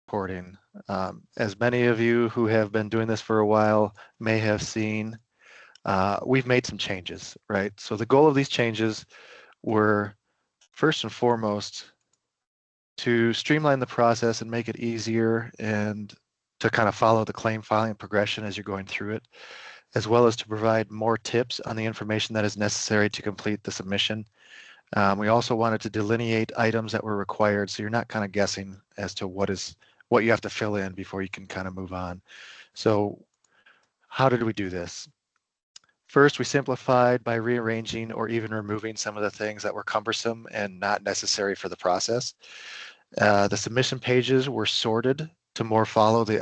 reporting. As many of you who have been doing this for a while may have seen, we've made some changes, right? So the goal of these changes were first and foremost to streamline the process and make it easier and to kind of follow the claim filing progression as you're going through it, as well as to provide more tips on the information that is necessary to complete the submission. We also wanted to delineate items that were required, so you're not kind of guessing as to what you have to fill in before you can kind of move on. So how did we do this? First, we simplified by rearranging or even removing some of the things that were cumbersome and not necessary for the process. The submission pages were sorted to more follow the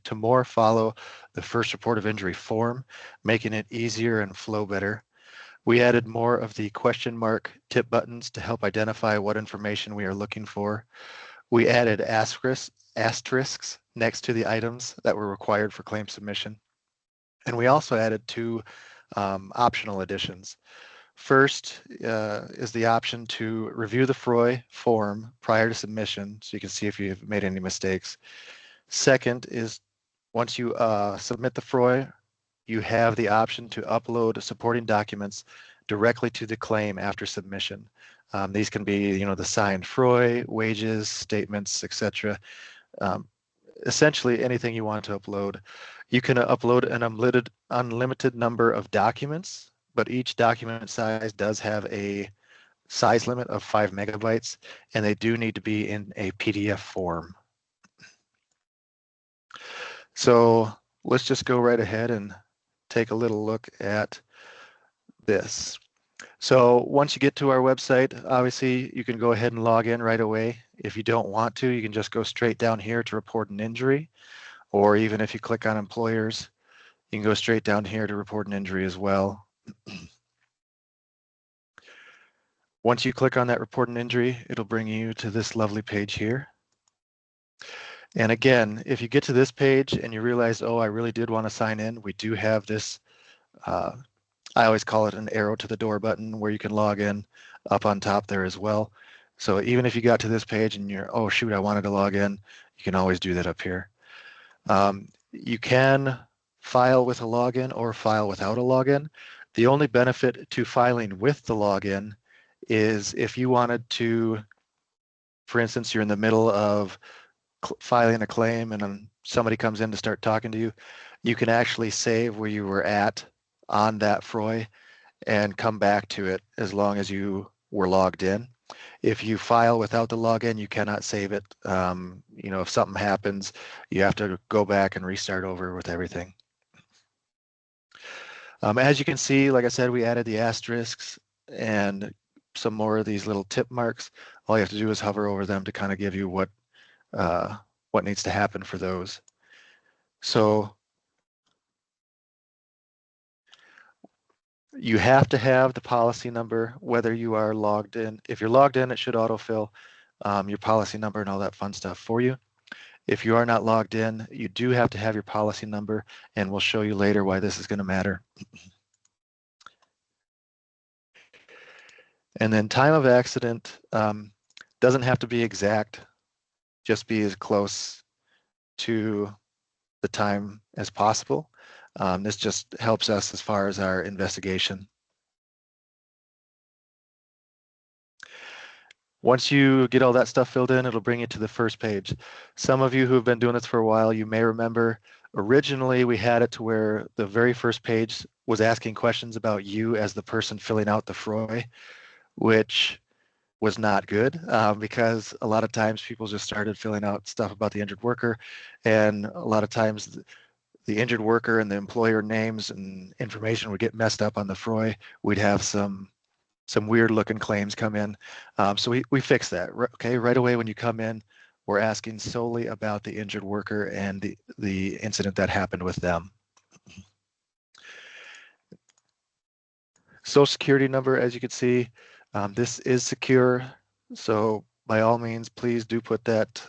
to more follow the first report of injury form, making it easier and flow better. We added more of the question mark tip buttons to help identify what information we are looking for. We added asterisks next to the items that were required for claim submission. And we also added two optional additions. First is the option to review the FROI form prior to submission, so you can see if you've made any mistakes. Second is once you submit the FROI, you have the option to upload supporting documents directly to the claim after submission. These can be, the signed FROI, wages, statements, etc. Essentially anything you want to upload. You can upload an unlimited number of documents, but each document size does have a size limit of 5 megabytes, and they do need to be in a PDF form. So let's just go right ahead and take a little look at this. So once you get to our website, obviously you can go ahead and log in right away. If you don't want to, you can just go straight down here to report an injury, or even if you click on employers, you can go straight down here to report an injury as well. Once you click on that report an injury, it'll bring you to this lovely page here. And again, if you get to this page and you realize, oh, I really did want to sign in, we do have this, I always call it an arrow to the door button where you can log in up on top there as well. So even if you got to this page and you're, oh shoot, I wanted to log in, you can always do that up here. You can file with a login or file without a login. The only benefit to filing with the login is if you wanted to, for instance, you're in the middle of filing a claim and then somebody comes in to start talking to you, you can actually save where you were at on that FROI and come back to it as long as you were logged in. If you file without the login, you cannot save it. If something happens, you have to go back and restart over with everything. As you can see, like I said, we added the asterisks and some more of these little tip marks. All you have to do is hover over them to kind of give you what needs to happen for those. So you have to have the policy number, whether you are logged in. If you're logged in, it should autofill your policy number and all that fun stuff for you. If you are not logged in, you do have to have your policy number, and we'll show you later why this is going to matter. And then time of accident doesn't have to be exact, just be as close to the time as possible. This just helps us as far as our investigation. Once you get all that stuff filled in, it'll bring you to the first page. Some of you who have been doing this for a while, you may remember originally we had it to where the very first page was asking questions about you as the person filling out the FROI, which was not good because a lot of times people just started filling out stuff about the injured worker, and a lot of times the injured worker and the employer names and information would get messed up on the FROI. We'd have some weird looking claims come in. So we fixed that. Okay, right away when you come in, we're asking solely about the injured worker and the incident that happened with them. Social Security number, as you can see, this is secure. So by all means, please do put that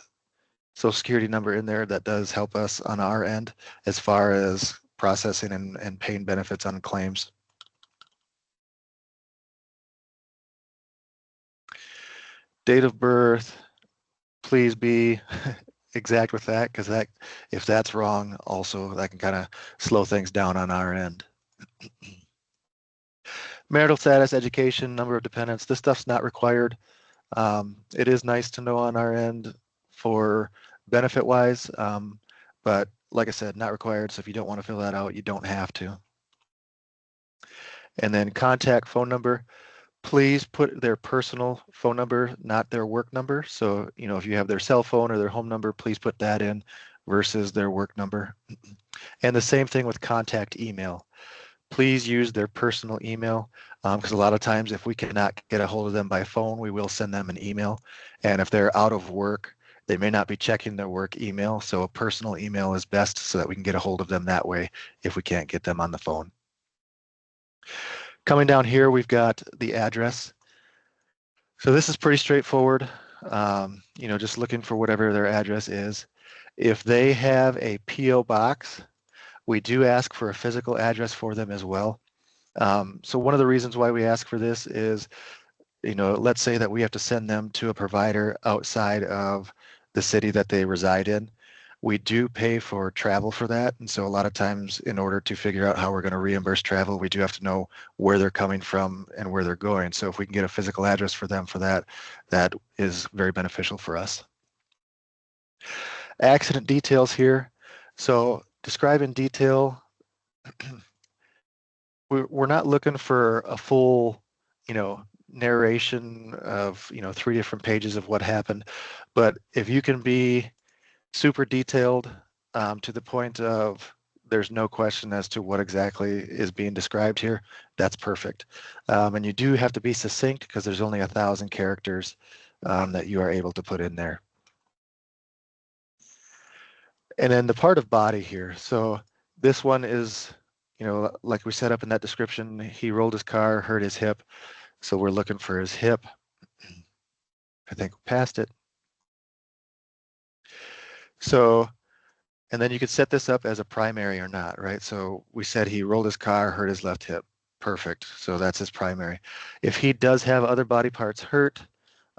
Social Security number in there. That does help us on our end as far as processing and paying benefits on claims. Date of birth, please be exact with that, because that, if that's wrong, also that can kind of slow things down on our end. Marital status, education, number of dependents, this stuff's not required. It is nice to know on our end for benefit wise, but like I said, not required. So if you don't want to fill that out, you don't have to. And then contact phone number, please put their personal phone number, not their work number. So, you know, if you have their cell phone or their home number, please put that in versus their work number. And the same thing with contact email. Please use their personal email, because a lot of times if we cannot get a hold of them by phone, we will send them an email. And if they're out of work, they may not be checking their work email. So a personal email is best so that we can get a hold of them that way if we can't get them on the phone. Coming down here, we've got the address. So this is pretty straightforward. You know, just looking for whatever their address is. If they have a PO box, we do ask for a physical address for them as well. So one of the reasons why we ask for this is, you know, let's say that we have to send them to a provider outside of the city that they reside in. We do pay for travel for that. And so a lot of times in order to figure out how we're going to reimburse travel, we do have to know where they're coming from and where they're going. So if we can get a physical address for them for that, that is very beneficial for us. Accident details here. So describe in detail. We're not looking for a full, you know, narration of, you know, 3 different pages of what happened, but if you can be super detailed to the point of there's no question as to what exactly is being described here, that's perfect. And you do have to be succinct because there's only 1,000 characters that you are able to put in there. And then the part of body here. So this one is, you know, like we set up in that description, he rolled his car, hurt his hip. So we're looking for his hip. I think we passed it. So, and then you could set this up as a primary or not, right? So we said he rolled his car, hurt his left hip. Perfect. So that's his primary. If he does have other body parts hurt,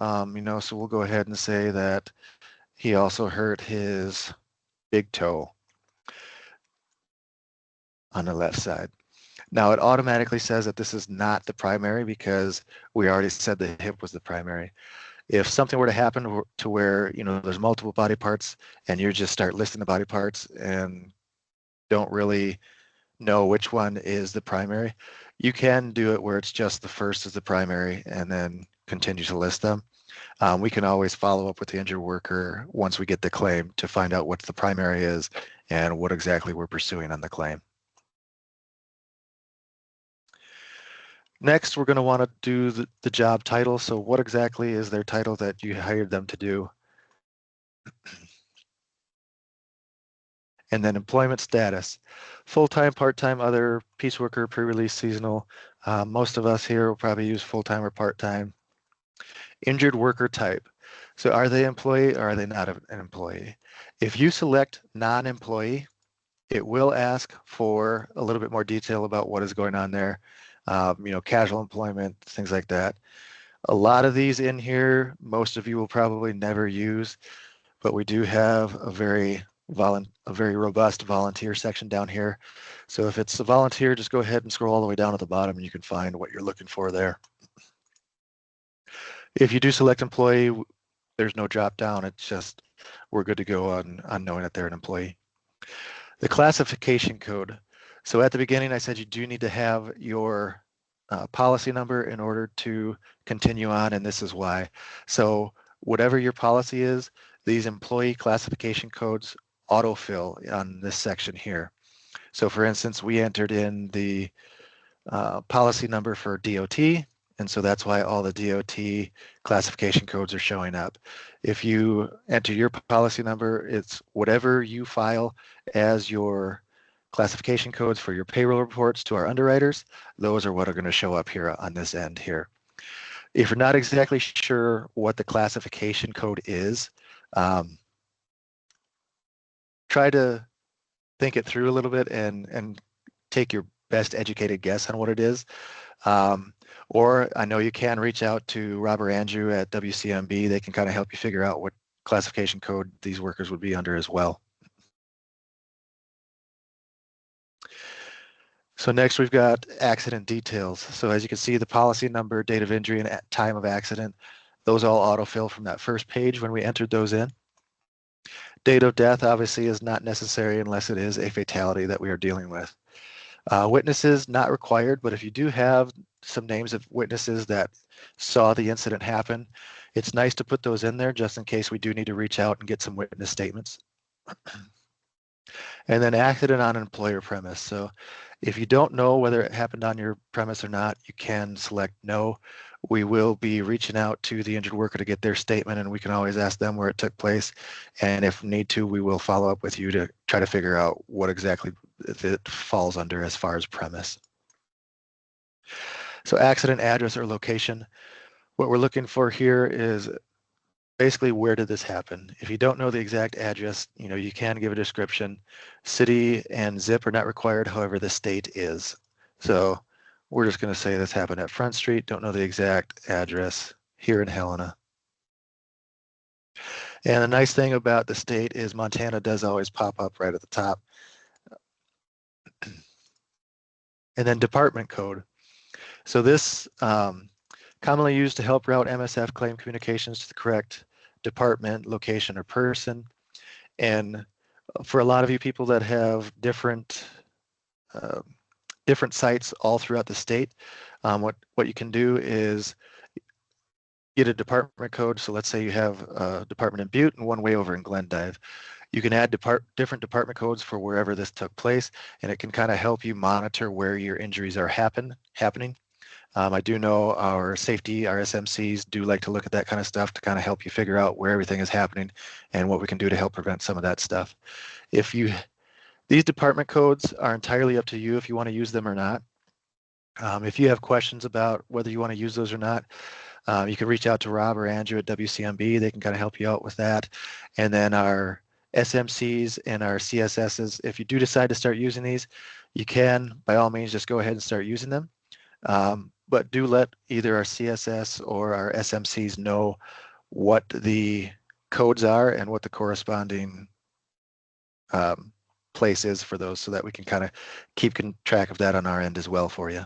you know, so we'll go ahead and say that he also hurt his big toe on the left side. Now it automatically says that this is not the primary because we already said the hip was the primary. If something were to happen to where, you know, there's multiple body parts and you just start listing the body parts and don't really know which one is the primary, you can do it where it's just the first is the primary and then continue to list them. We can always follow up with the injured worker once we get the claim to find out what the primary is and what exactly we're pursuing on the claim. Next, we're going to want to do the job title. So what exactly is their title that you hired them to do? And then employment status, full-time, part-time, other, piece worker, pre-release, seasonal. Most of us here will probably use full-time or part-time. Injured worker type. So are they employee or are they not an employee? If you select non-employee, it will ask for a little bit more detail about what is going on there. You know, casual employment, things like that. A lot of these in here, most of you will probably never use, but we do have a very robust volunteer section down here. So if it's a volunteer, just go ahead and scroll all the way down at the bottom and you can find what you're looking for there. If you do select employee, there's no drop down. It's just, we're good to go on knowing that they're an employee. The classification code. So at the beginning, I said you do need to have your policy number in order to continue on, and this is why. So whatever your policy is, these employee classification codes autofill on this section here. So for instance, we entered in the policy number for DOT, and so that's why all the DOT classification codes are showing up. If you enter your policy number, it's whatever you file as your classification codes for your payroll reports to our underwriters. Those are what are going to show up here on this end here. If you're not exactly sure what the classification code is, try to think it through a little bit and take your best educated guess on what it is. Or I know you can reach out to Rob or Andrew at WCMB. They can kind of help you figure out what classification code these workers would be under as well. So next we've got accident details. So as you can see, the policy number, date of injury, and time of accident, those all autofill from that first page when we entered those in. Date of death obviously is not necessary unless it is a fatality that we are dealing with. Witnesses not required, but if you do have some names of witnesses that saw the incident happen, it's nice to put those in there just in case we do need to reach out and get some witness statements. And then accident on an employer premise. So if you don't know whether it happened on your premise or not, you can select no. We will be reaching out to the injured worker to get their statement, and we can always ask them where it took place. And if need to, we will follow up with you to try to figure out what exactly it falls under as far as premise. So accident address or location. What we're looking for here is basically where did this happen. If you don't know the exact address, you can give a description. City and zip are not required, however the state is. So we're just going to say this happened at Front Street, don't know the exact address here in Helena. And the nice thing about the state is Montana does always pop up right at the top. And then department code. So this commonly used to help route MSF claim communications to the correct department, location, or person. And for a lot of you people that have different sites all throughout the state, what you can do is get a department code. So let's say you have a department in Butte and one way over in Glendive. You can add different department codes for wherever this took place, and it can kind of help you monitor where your injuries are happening. I do know our safety, our SMCs do like to look at that kind of stuff to kind of help you figure out where everything is happening and what we can do to help prevent some of that stuff. These department codes are entirely up to you if you want to use them or not. If you have questions about whether you want to use those or not, you can reach out to Rob or Andrew at WCMB. They can kind of help you out with that. And then our SMCs and our CSSs, if you do decide to start using these, you can, by all means, just go ahead and start using them. But do let either our CSS or our SMCs know what the codes are and what the corresponding place is for those, so that we can kind of keep track of that on our end as well for you.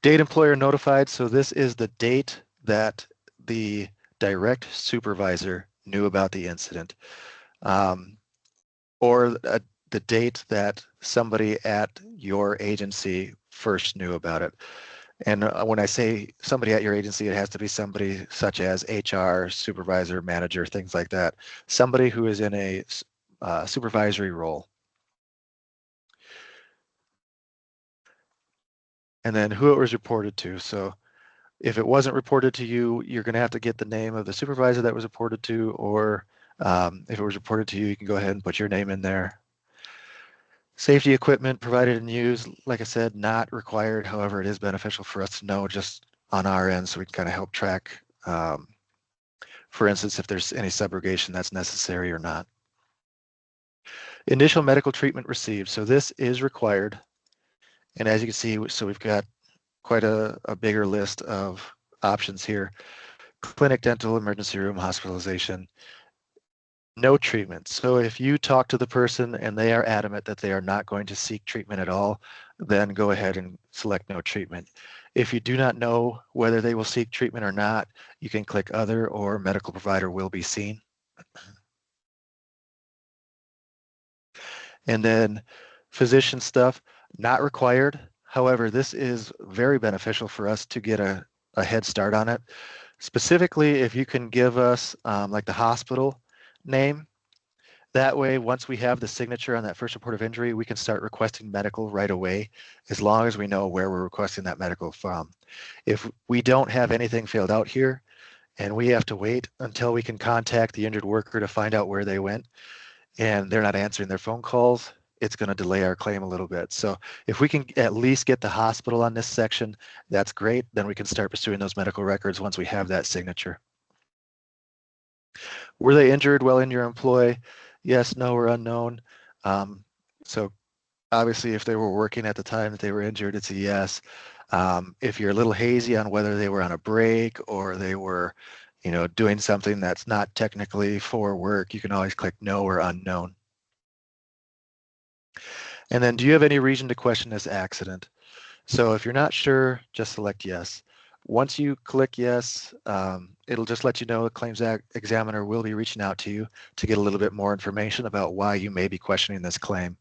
Date employer notified. So this is the date that the direct supervisor knew about the incident, or the date that somebody at your agency first knew about it. And when I say somebody at your agency, it has to be somebody such as HR, supervisor, manager, things like that. Somebody who is in a supervisory role. And then who it was reported to. So if it wasn't reported to you, you're going to have to get the name of the supervisor that was reported to, or if it was reported to you, you can go ahead and put your name in there. Safety equipment provided and used, like I said, not required. However, it is beneficial for us to know just on our end, so we can kind of help track, for instance, if there's any subrogation that's necessary or not. Initial medical treatment received. So this is required. And as you can see, so we've got quite a bigger list of options here. Clinic, dental, emergency room, hospitalization. No treatment. So if you talk to the person and they are adamant that they are not going to seek treatment at all, then go ahead and select no treatment. If you do not know whether they will seek treatment or not, you can click other, or medical provider will be seen. And then physician stuff, not required. However, this is very beneficial for us to get a head start on it. Specifically, if you can give us like the hospital name, that way, once we have the signature on that first report of injury, we can start requesting medical right away, as long as we know where we're requesting that medical from. If we don't have anything filled out here and we have to wait until we can contact the injured worker to find out where they went, and they're not answering their phone calls, it's going to delay our claim a little bit. So if we can at least get the hospital on this section, that's great. Then we can start pursuing those medical records once we have that signature. Were they injured while in your employ? Yes, no, or unknown. So obviously, if they were working at the time that they were injured, it's a yes. If you're a little hazy on whether they were on a break or they were, doing something that's not technically for work, you can always click no or unknown. And then, do you have any reason to question this accident? So if you're not sure, just select yes. Once you click yes, it'll just let you know the claims examiner will be reaching out to you to get a little bit more information about why you may be questioning this claim.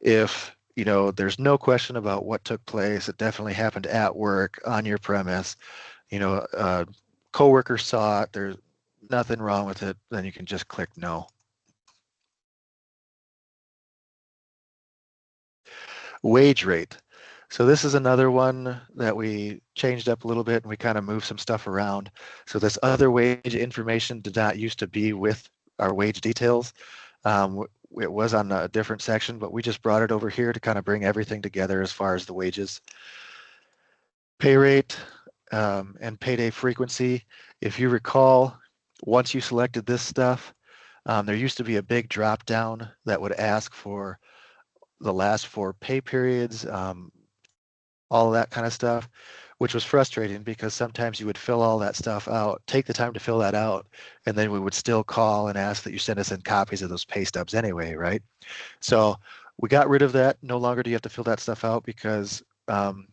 If there's no question about what took place, it definitely happened at work on your premise, coworker saw it, there's nothing wrong with it, then you can just click no. Wage rate. So this is another one that we changed up a little bit and we kind of moved some stuff around. So this other wage information did not used to be with our wage details. It was on a different section, but we just brought it over here to kind of bring everything together as far as the wages. Pay rate and payday frequency. If you recall, once you selected this stuff, there used to be a big drop down that would ask for the last 4 pay periods, all of that kind of stuff, which was frustrating because sometimes you would fill all that stuff out, take the time to fill that out, and then we would still call and ask that you send us in copies of those pay stubs anyway, right? So we got rid of that. No longer do you have to fill that stuff out because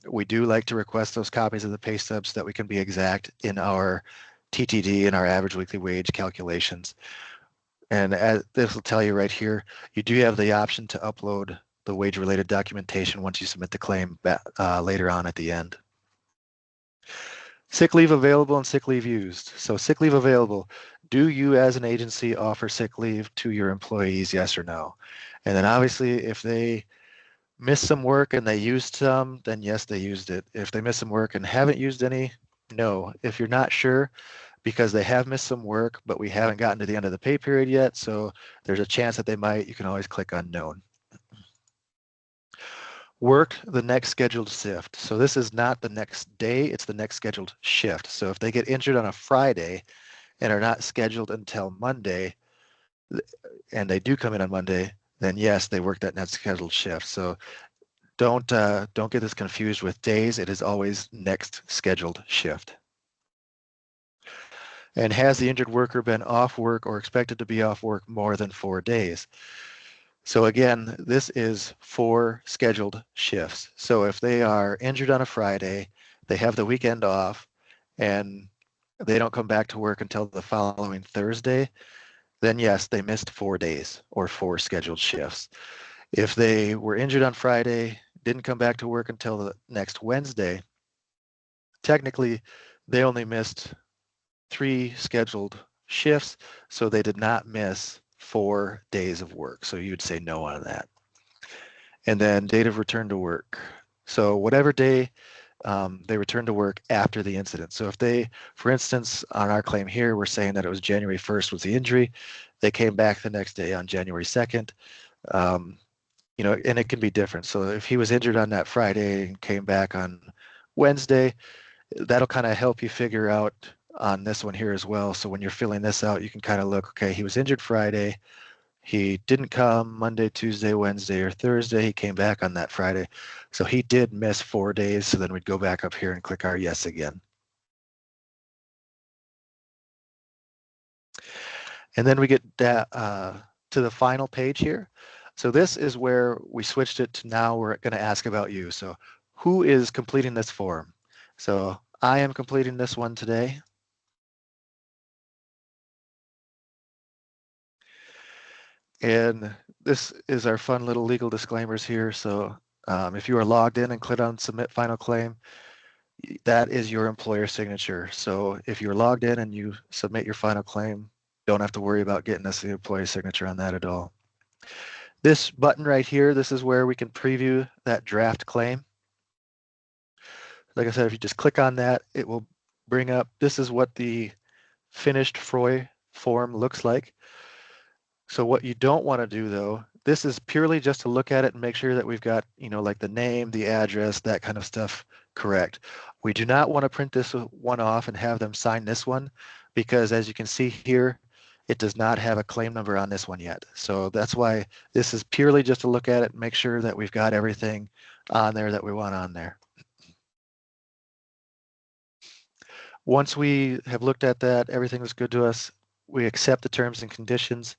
we do like to request those copies of the pay stubs so that we can be exact in our TTD and our average weekly wage calculations. And as this will tell you right here, you do have the option to upload the wage-related documentation once you submit the claim later on at the end. Sick leave available and sick leave used. So sick leave available. Do you as an agency offer sick leave to your employees, yes or no? And then obviously if they miss some work and they used some, then yes, they used it. If they miss some work and haven't used any, no. If you're not sure, because they have missed some work, but we haven't gotten to the end of the pay period yet, so there's a chance that they might, you can always click unknown. Worked the next scheduled shift. So this is not the next day, it's the next scheduled shift. So if they get injured on a Friday and are not scheduled until Monday, and they do come in on Monday, then yes, they work that next scheduled shift. So don't get this confused with days. It is always next scheduled shift. And has the injured worker been off work or expected to be off work more than 4 days? So again, this is 4 scheduled shifts. So if they are injured on a Friday, they have the weekend off, and they don't come back to work until the following Thursday, then yes, they missed 4 days or 4 scheduled shifts. If they were injured on Friday, didn't come back to work until the next Wednesday, technically they only missed 3 scheduled shifts, so they did not miss 4 days of work. So you would say no on that. And then date of return to work. So whatever day they return to work after the incident. So if they, for instance, on our claim here, we're saying that it was January 1st was the injury, they came back the next day on January 2nd, and it can be different. So if he was injured on that Friday and came back on Wednesday, that'll kind of help you figure out on this one here as well. So when you're filling this out, you can kind of look, okay, he was injured Friday. He didn't come Monday, Tuesday, Wednesday, or Thursday. He came back on that Friday. So he did miss 4 days. So then we'd go back up here and click our yes again. And then we get that, to the final page here. So this is where we switched it to now we're going to ask about you. So who is completing this form? So I am completing this one today. And this is our fun little legal disclaimers here. So if you are logged in and click on submit final claim, that is your employer signature. So if you're logged in and you submit your final claim, don't have to worry about getting us the employee signature on that at all. This button right here, this is where we can preview that draft claim. Like I said, if you just click on that, it will bring up, this is what the finished FROI form looks like. So what you don't want to do though, this is purely just to look at it and make sure that we've got, like the name, the address, that kind of stuff correct. We do not want to print this one off and have them sign this one because as you can see here, it does not have a claim number on this one yet. So that's why this is purely just to look at it and make sure that we've got everything on there that we want on there. Once we have looked at that, everything was good to us, we accept the terms and conditions.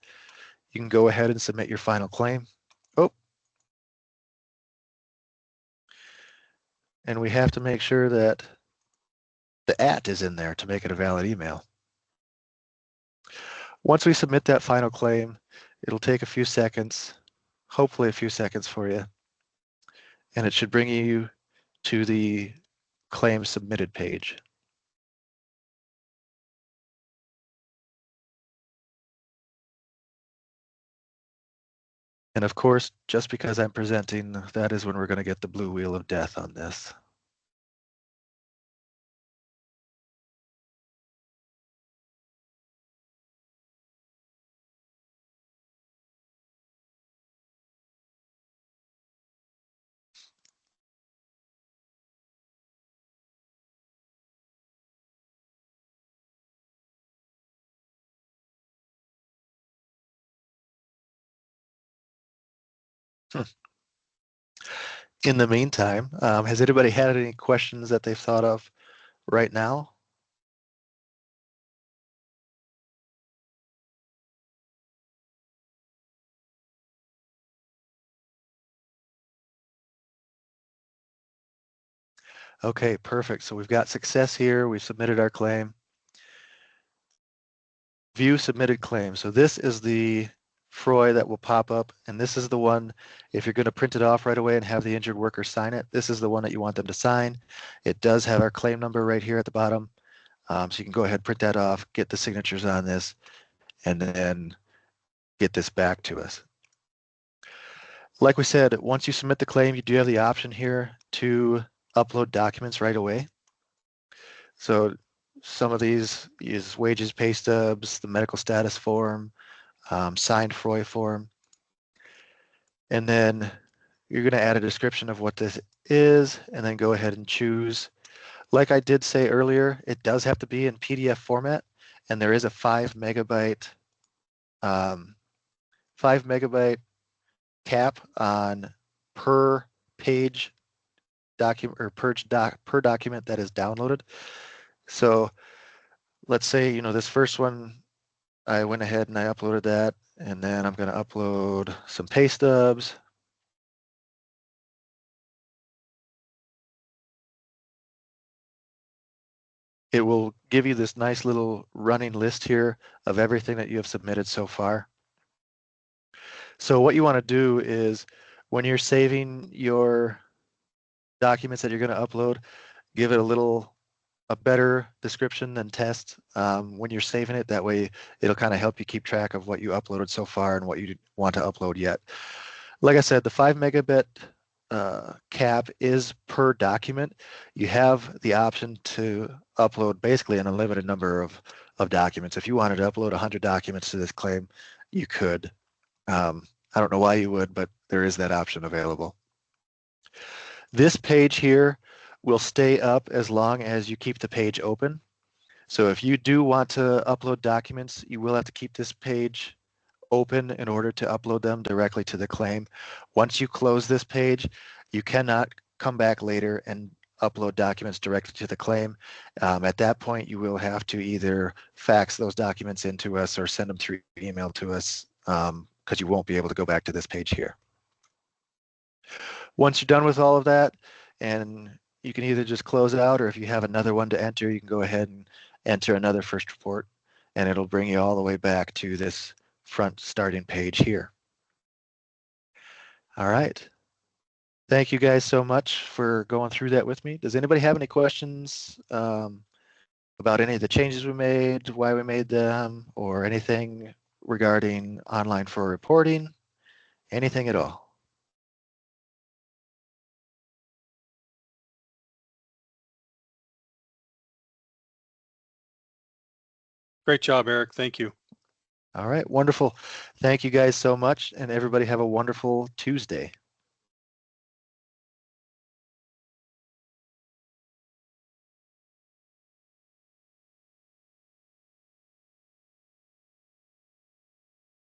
You can go ahead and submit your final claim. Oh, and we have to make sure that the @ is in there to make it a valid email. Once we submit that final claim, it'll take a few seconds, hopefully a few seconds for you, and it should bring you to the claim submitted page. And of course, just because I'm presenting, that is when we're going to get the blue wheel of death on this. In the meantime, has anybody had any questions that they've thought of right now? Okay, perfect. So we've got success here. We've submitted our claim. View submitted claim. So this is the FROI that will pop up, and this is the one, if you're going to print it off right away and have the injured worker sign it, this is the one that you want them to sign. It does have our claim number right here at the bottom. So you can go ahead, print that off, get the signatures on this, and then get this back to us. Like we said, once you submit the claim, you do have the option here to upload documents right away. So some of these is wages pay stubs, the medical status form, signed FROI form. And then you're going to add a description of what this is, and then go ahead and choose. Like I did say earlier, it does have to be in PDF format, and there is a 5 megabyte 5 megabyte cap on per page document or per document that is downloaded. So let's say, this first one, I went ahead and I uploaded that, and then I'm going to upload some pay stubs. It will give you this nice little running list here of everything that you have submitted so far. So what you want to do is when you're saving your documents that you're going to upload, give it a better description than test when you're saving it. That way it'll kind of help you keep track of what you uploaded so far and what you want to upload yet. Like I said, the 5 megabit cap is per document. You have the option to upload basically an unlimited number of documents. If you wanted to upload 100 documents to this claim, you could. I don't know why you would, but there is that option available. This page here will stay up as long as you keep the page open. So if you do want to upload documents, you will have to keep this page open in order to upload them directly to the claim. Once you close this page, you cannot come back later and upload documents directly to the claim. At that point, you will have to either fax those documents into us or send them through email to us because you won't be able to go back to this page here. Once you're done with all of that, and you can either just close out, or if you have another one to enter, you can go ahead and enter another first report, and it'll bring you all the way back to this front starting page here. All right. Thank you guys so much for going through that with me. Does anybody have any questions about any of the changes we made, why we made them, or anything regarding online FROI reporting? Anything at all? Great job, Eric. Thank you. All right, wonderful. Thank you guys so much, and everybody have a wonderful Tuesday.